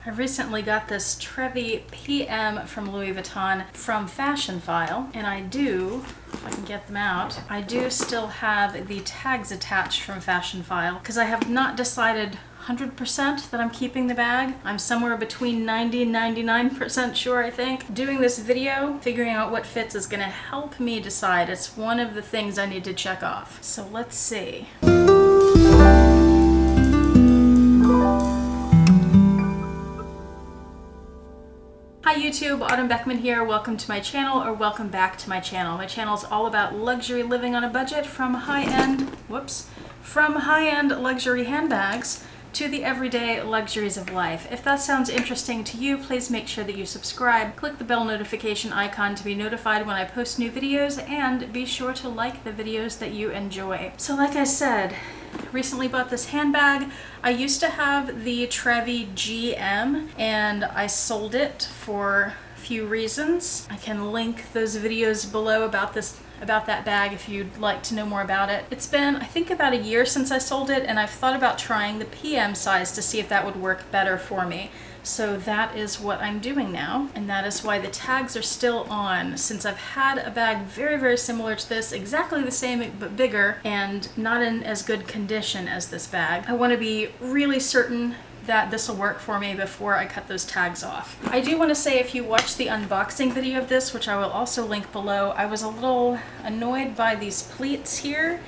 I recently got this Trevi PM from Louis Vuitton from Fashionphile, and I do, if I can get them out, I do still have the tags attached from Fashionphile because I have not decided 100% that I'm keeping the bag. I'm somewhere between 90 and 99% sure, I think. Doing this video, figuring out what fits is gonna help me decide. It's one of the things I need to check off. So let's see. Hi YouTube, Autumn Beckman here. Welcome to my channel, or welcome back to my channel. My channel is all about luxury living on a budget, from high-end luxury handbags to the everyday luxuries of life. If that sounds interesting to you, please make sure that you subscribe, click the bell notification icon to be notified when I post new videos, and be sure to like the videos that you enjoy. So like I said, recently bought this handbag. I used to have the Trevi GM and I sold it for a few reasons. I can link those videos below about that bag if you'd like to know more about it. It's been, I think, about a year since I sold it, and I've thought about trying the PM size to see if that would work better for me. So that is what I'm doing now, and that is why the tags are still on, since I've had a bag very, very similar to this, exactly the same but bigger, and not in as good condition as this bag. I want to be really certain that this will work for me before I cut those tags off. I do want to say, if you watched the unboxing video of this, which I will also link below, I was a little annoyed by these pleats here.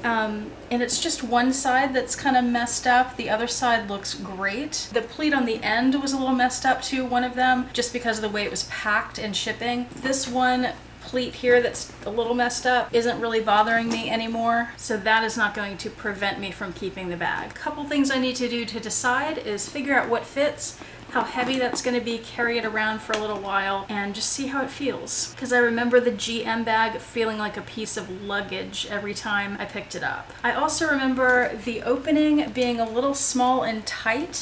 And it's just one side that's kind of messed up. The other side looks great. The pleat on the end was a little messed up too, one of them, just because of the way it was packed and shipping. This one pleat here that's a little messed up isn't really bothering me anymore, so that is not going to prevent me from keeping the bag. A couple things I need to do to decide is figure out what fits, how heavy that's going to be, carry it around for a little while, and just see how it feels. Because I remember the GM bag feeling like a piece of luggage every time I picked it up. I also remember the opening being a little small and tight.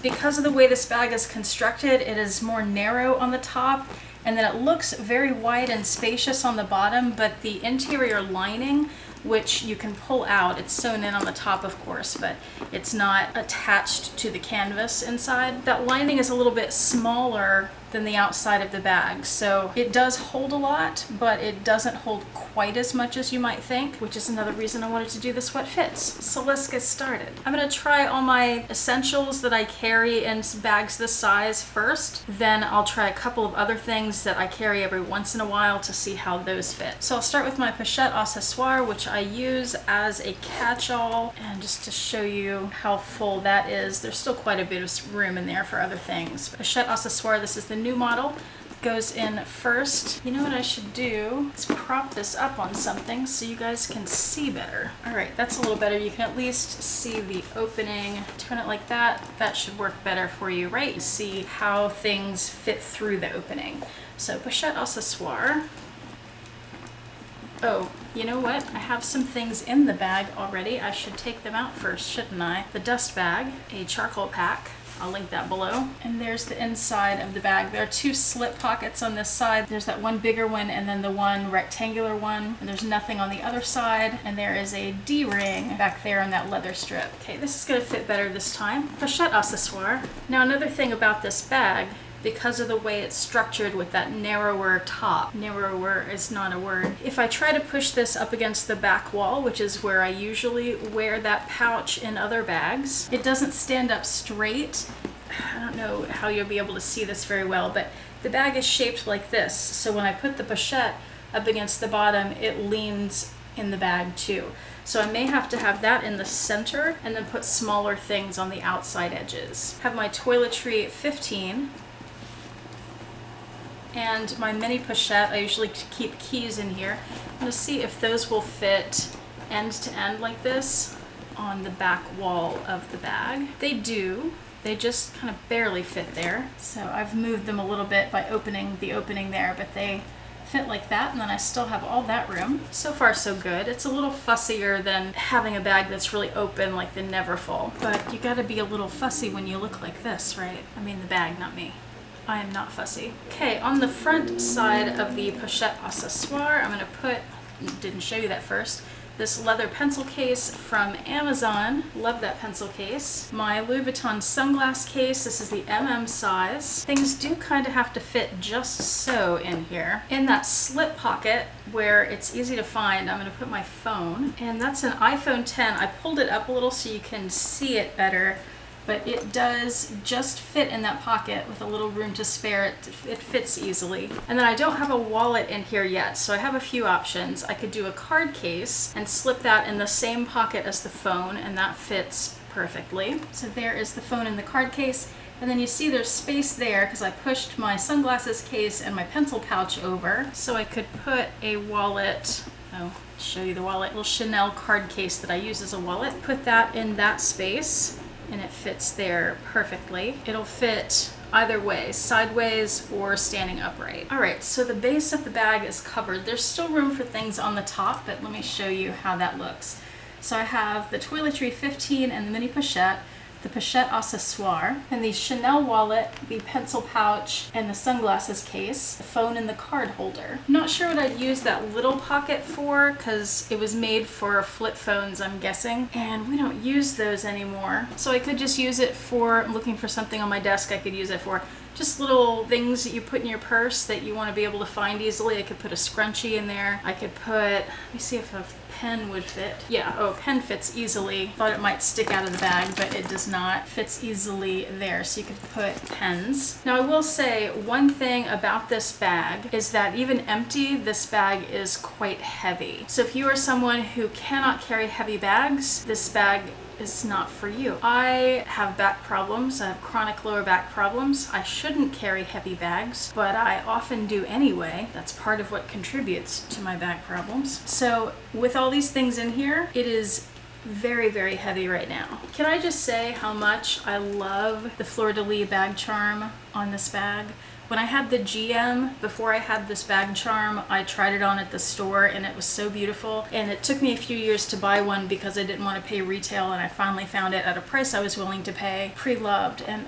Because of the way this bag is constructed, it is more narrow on the top, and then it looks very wide and spacious on the bottom, but the interior lining, which you can pull out, it's sewn in on the top of course, but it's not attached to the canvas inside. That lining is a little bit smaller than the outside of the bag, so it does hold a lot, but it doesn't hold quite as much as you might think, which is another reason I wanted to do this what fits. So let's get started. I'm gonna try all my essentials that I carry in bags this size first, then I'll try a couple of other things that I carry every once in a while to see how those fit. So I'll start with my pochette accessoire, which I use as a catch-all, and just to show you how full that is, there's still quite a bit of room in there for other things. Pochette accessoire, this is the new model, goes in first. You know what I should do? Let's prop this up on something so you guys can see better. All right, that's a little better. You can at least see the opening. Turn it like that. That should work better for you, right? You see how things fit through the opening. So pochette accessoire. Oh, you know what? I have some things in the bag already. I should take them out first, shouldn't I? The dust bag, a charcoal pack. I'll link that below. And there's the inside of the bag. There are two slip pockets on this side. There's that one bigger one and then the one rectangular one. And there's nothing on the other side. And there is a D-ring back there on that leather strip. Okay, this is gonna fit better this time. Pochette accessoire. Now another thing about this bag, because of the way it's structured with that narrower top. Narrower is not a word. If I try to push this up against the back wall, which is where I usually wear that pouch in other bags, it doesn't stand up straight. I don't know how you'll be able to see this very well, but the bag is shaped like this. So when I put the pochette up against the bottom, it leans in the bag too. So I may have to have that in the center and then put smaller things on the outside edges. Have my toiletry 15. And my mini pochette, I usually keep keys in here. I'm gonna see if those will fit end to end like this on the back wall of the bag. They do. They just kind of barely fit there. So I've moved them a little bit by opening the opening there, but they fit like that, and then I still have all that room. So far so good. It's a little fussier than having a bag that's really open like the Neverfull, but you gotta be a little fussy when you look like this, right? I mean the bag, not me. I am not fussy. Okay, on the front side of the pochette accessoire, I'm gonna put, didn't show you that first, this leather pencil case from Amazon. Love that pencil case. My Louis Vuitton sunglass case. This is the size. Things do kind of have to fit just so in here. In that slip pocket where it's easy to find, I'm going to put my phone. And that's an iPhone 10. I pulled it up a little so you can see it better, but it does just fit in that pocket with a little room to spare. It fits easily. And then I don't have a wallet in here yet, so I have a few options. I could do a card case and slip that in the same pocket as the phone, and that fits perfectly. So there is the phone in the card case. And then you see there's space there because I pushed my sunglasses case and my pencil pouch over. So I could put a wallet, show you the wallet, little Chanel card case that I use as a wallet. Put that in that space and it fits there perfectly. It'll fit either way, sideways or standing upright. All right, so the base of the bag is covered. There's still room for things on the top, but let me show you how that looks. So I have the Toiletry 15 and the mini pochette, the pochette accessoire, and the Chanel wallet, the pencil pouch, and the sunglasses case, the phone and the card holder. I'm not sure what I'd use that little pocket for because it was made for flip phones, I'm guessing, and we don't use those anymore. So I could just use it for, I'm looking for something on my desk I could use it for. Just little things that you put in your purse that you want to be able to find easily. I could put a scrunchie in there. I could put, let me see if a pen would fit. Yeah, a pen fits easily. Thought it might stick out of the bag, but it does not. Fits easily there, so you could put pens. Now I will say one thing about this bag is that even empty, this bag is quite heavy. So if you are someone who cannot carry heavy bags, this bag is not for you. I have back problems. I have chronic lower back problems. I shouldn't carry heavy bags, but I often do anyway. That's part of what contributes to my back problems. So with all these things in here, it is very, very heavy right now. Can I just say how much I love the fleur-de-lis bag charm on this bag? When I had the GM, before I had this bag charm, I tried it on at the store and it was so beautiful. And it took me a few years to buy one because I didn't want to pay retail, and I finally found it at a price I was willing to pay. Preloved, and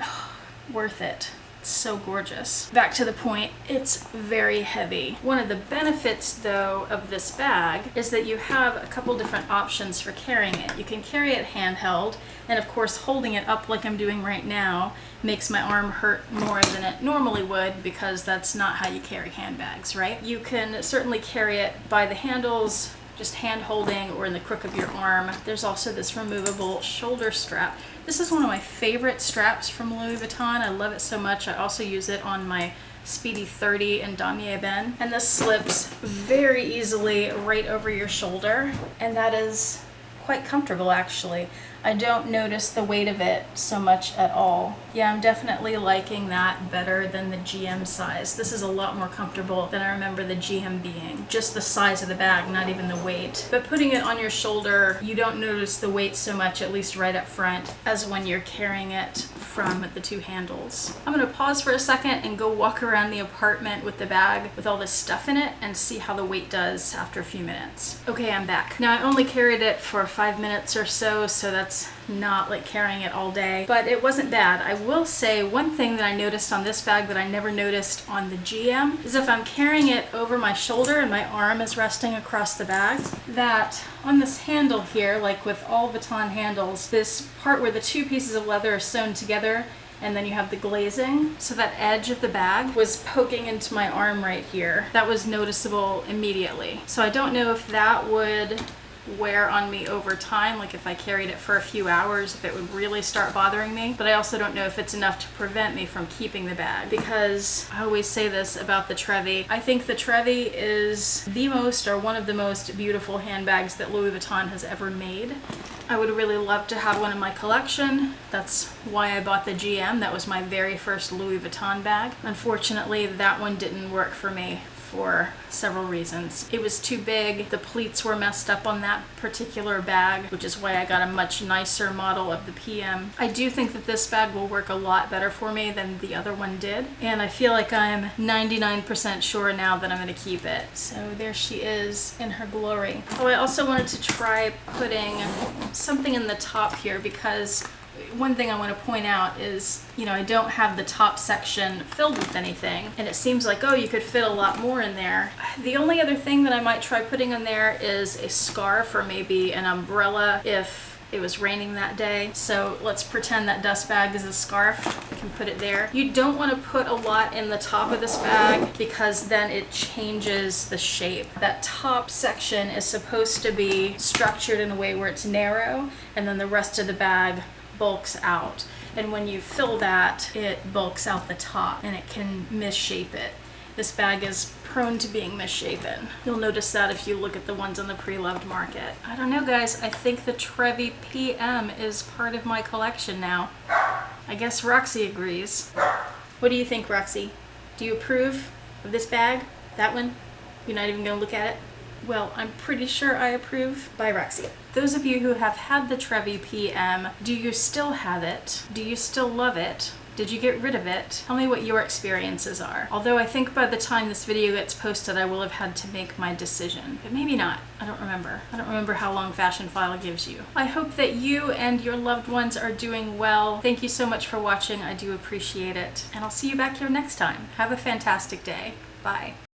worth it. It's so gorgeous. Back to the point, it's very heavy. One of the benefits though of this bag is that you have a couple different options for carrying it. You can carry it handheld, and of course holding it up like I'm doing right now makes my arm hurt more than it normally would because that's not how you carry handbags, right? You can certainly carry it by the handles, just hand holding, or in the crook of your arm. There's also this removable shoulder strap. This is one of my favorite straps from Louis Vuitton. I love it so much. I also use it on my Speedy 30 and Damier Ben. And this slips very easily right over your shoulder, and that is quite comfortable actually. I don't notice the weight of it so much at all. Yeah, I'm definitely liking that better than the GM size. This is a lot more comfortable than I remember the GM being. Just the size of the bag, not even the weight. But putting it on your shoulder, you don't notice the weight so much, at least right up front, as when you're carrying it from the two handles. I'm gonna pause for a second and go walk around the apartment with the bag with all this stuff in it and see how the weight does after a few minutes. Okay, I'm back. Now I only carried it for 5 minutes or so, so that's not like carrying it all day, but it wasn't bad. I will say one thing that I noticed on this bag that I never noticed on the GM is if I'm carrying it over my shoulder and my arm is resting across the bag, that on this handle here, like with all Vuitton handles, this part where the two pieces of leather are sewn together and then you have the glazing, so that edge of the bag was poking into my arm right here. That was noticeable immediately. So I don't know if that would wear on me over time, like if I carried it for a few hours, if it would really start bothering me. But I also don't know if it's enough to prevent me from keeping the bag, because I always say this about the Trevi. I think the Trevi is the most, or one of the most beautiful handbags that Louis Vuitton has ever made. I would really love to have one in my collection. That's why I bought the GM. That was my very first Louis Vuitton bag. Unfortunately, that one didn't work for me for several reasons. It was too big. The pleats were messed up on that particular bag, which is why I got a much nicer model of the PM. I do think that this bag will work a lot better for me than the other one did, and I feel like I'm 99% sure now that I'm going to keep it. So there she is in her glory. Oh, I also wanted to try putting something in the top here, because one thing I want to point out is, you know, I don't have the top section filled with anything, and it seems like, oh, you could fit a lot more in there. The only other thing that I might try putting in there is a scarf or maybe an umbrella if it was raining that day. So let's pretend that dust bag is a scarf. I can put it there. You don't want to put a lot in the top of this bag because then it changes the shape. That top section is supposed to be structured in a way where it's narrow, and then the rest of the bag bulks out. And when you fill that, it bulks out the top and it can misshape it. This bag is prone to being misshapen. You'll notice that if you look at the ones on the Preloved market. I don't know, guys. I think the Trevi PM is part of my collection now. I guess Roxy agrees. What do you think, Roxy? Do you approve of this bag? That one? You're not even gonna look at it? Well, I'm pretty sure I approve. Bye, Roxy. Those of you who have had the Trevi PM, do you still have it? Do you still love it? Did you get rid of it? Tell me what your experiences are. Although I think by the time this video gets posted, I will have had to make my decision. But maybe not. I don't remember. I don't remember how long Fashionphile gives you. I hope that you and your loved ones are doing well. Thank you so much for watching. I do appreciate it. And I'll see you back here next time. Have a fantastic day. Bye.